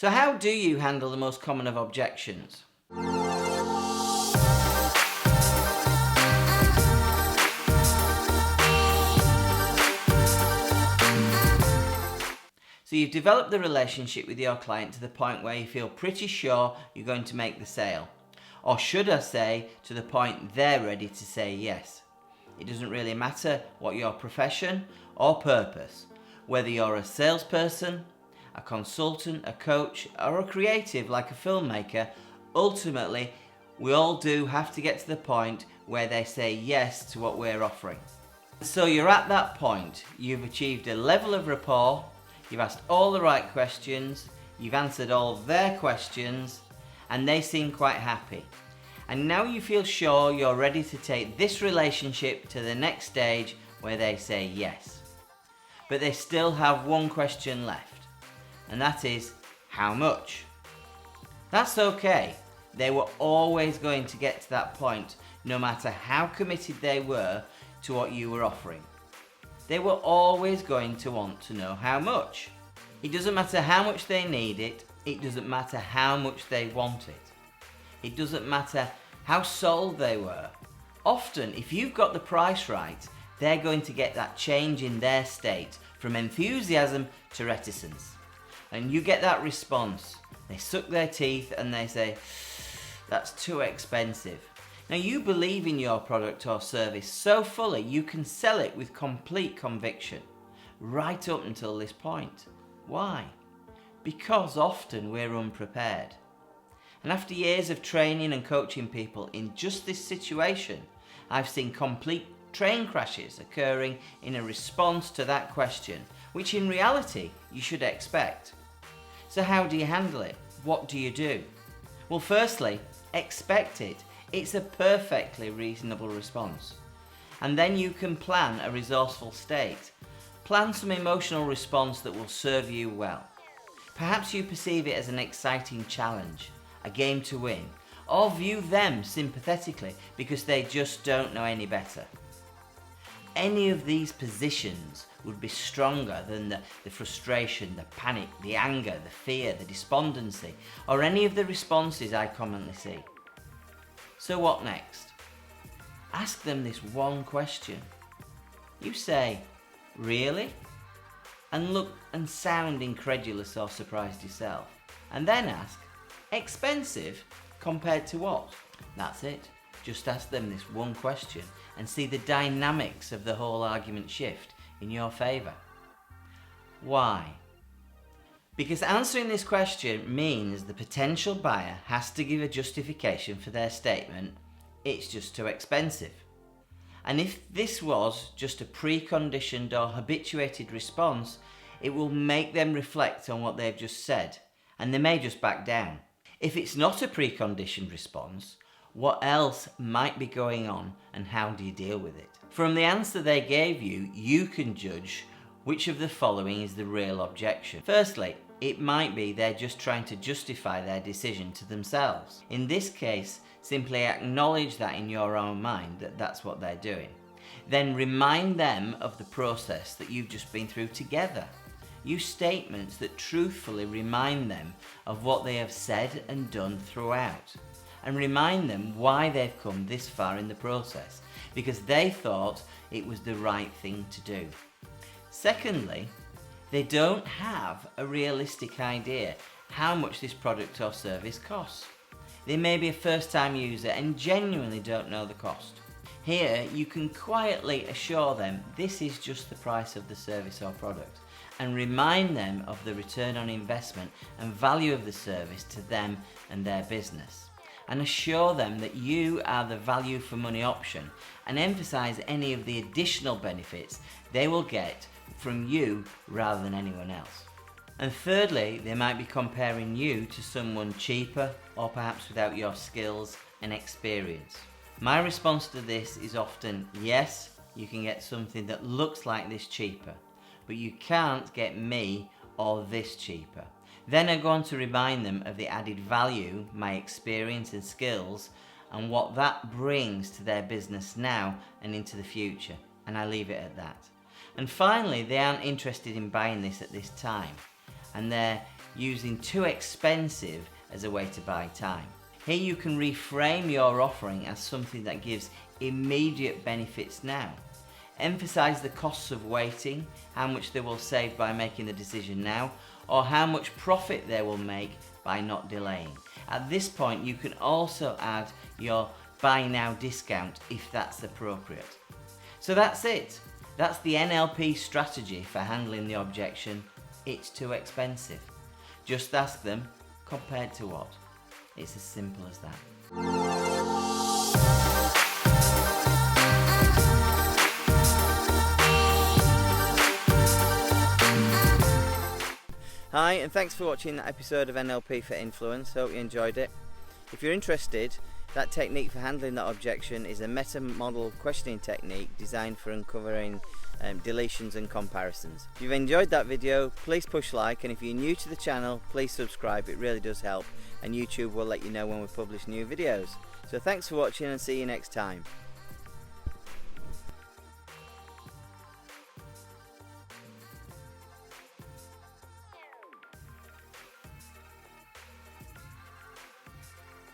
So how do you handle the most common of objections? So you've developed the relationship with your client to the point where you feel pretty sure you're going to make the sale. Or should I say, to the point they're ready to say yes. It doesn't really matter what your profession or purpose, whether you're a salesperson, a consultant, a coach, or a creative like a filmmaker, ultimately we all do have to get to the point where they say yes to what we're offering. So you're at that point, you've achieved a level of rapport, you've asked all the right questions, you've answered all their questions, and they seem quite happy. And now you feel sure you're ready to take this relationship to the next stage where they say yes. But they still have one question left, and that is, how much? That's okay. They were always going to get to that point, no matter how committed they were to what you were offering. They were always going to want to know how much. It doesn't matter how much they need it, it doesn't matter how much they want it. It doesn't matter how sold they were. Often, if you've got the price right, they're going to get that change in their state from enthusiasm to reticence. And you get that response. They suck their teeth and they say, that's too expensive. Now you believe in your product or service so fully you can sell it with complete conviction, right up until this point. Why? Because often we're unprepared. And after years of training and coaching people in just this situation, I've seen complete train crashes occurring in a response to that question, which in reality you should expect. So how do you handle it? What do you do? Well, firstly, expect it. It's a perfectly reasonable response. And then you can plan a resourceful state. Plan some emotional response that will serve you well. Perhaps you perceive it as an exciting challenge, a game to win, or view them sympathetically because they just don't know any better. Any of these positions would be stronger than the frustration, the panic, the anger, the fear, the despondency, or any of the responses I commonly see. So what next? Ask them this one question. You say, really? And look and sound incredulous or surprised yourself. And then ask, expensive compared to what? That's it. Just ask them this one question and see the dynamics of the whole argument shift in your favour. Why? Because answering this question means the potential buyer has to give a justification for their statement, it's just too expensive. And if this was just a preconditioned or habituated response, it will make them reflect on what they've just said, and they may just back down. If it's not a preconditioned response, what else might be going on and how do you deal with it? From the answer they gave you, you can judge which of the following is the real objection. Firstly, it might be they're just trying to justify their decision to themselves. In this case, simply acknowledge that in your own mind that that's what they're doing. Then remind them of the process that you've just been through together. Use statements that truthfully remind them of what they have said and done throughout. And remind them why they've come this far in the process, because they thought it was the right thing to do. Secondly, they don't have a realistic idea how much this product or service costs. They may be a first-time user and genuinely don't know the cost. Here, you can quietly assure them this is just the price of the service or product, and remind them of the return on investment and value of the service to them and their business. And assure them that you are the value for money option, and emphasize any of the additional benefits they will get from you rather than anyone else. And thirdly, they might be comparing you to someone cheaper or perhaps without your skills and experience. My response to this is often, yes, you can get something that looks like this cheaper, but you can't get me or this cheaper. Then I go on to remind them of the added value, my experience and skills, and what that brings to their business now and into the future. And I leave it at that. And finally, they aren't interested in buying this at this time. And they're using too expensive as a way to buy time. Here you can reframe your offering as something that gives immediate benefits now. Emphasize the costs of waiting, how much they will save by making the decision now, or how much profit they will make by not delaying. At this point, you can also add your buy now discount if that's appropriate. So that's it. That's the NLP strategy for handling the objection, "It's too expensive." Just ask them, compared to what? It's as simple as that. Hi, and thanks for watching that episode of NLP for Influence. Hope you enjoyed it. If you're interested, that technique for handling that objection is a Meta Model questioning technique designed for uncovering deletions and comparisons. If you've enjoyed that video, please push like, and if you're new to the channel, please subscribe. It really does help, and YouTube will let you know when we publish new videos. So thanks for watching, and see you next time.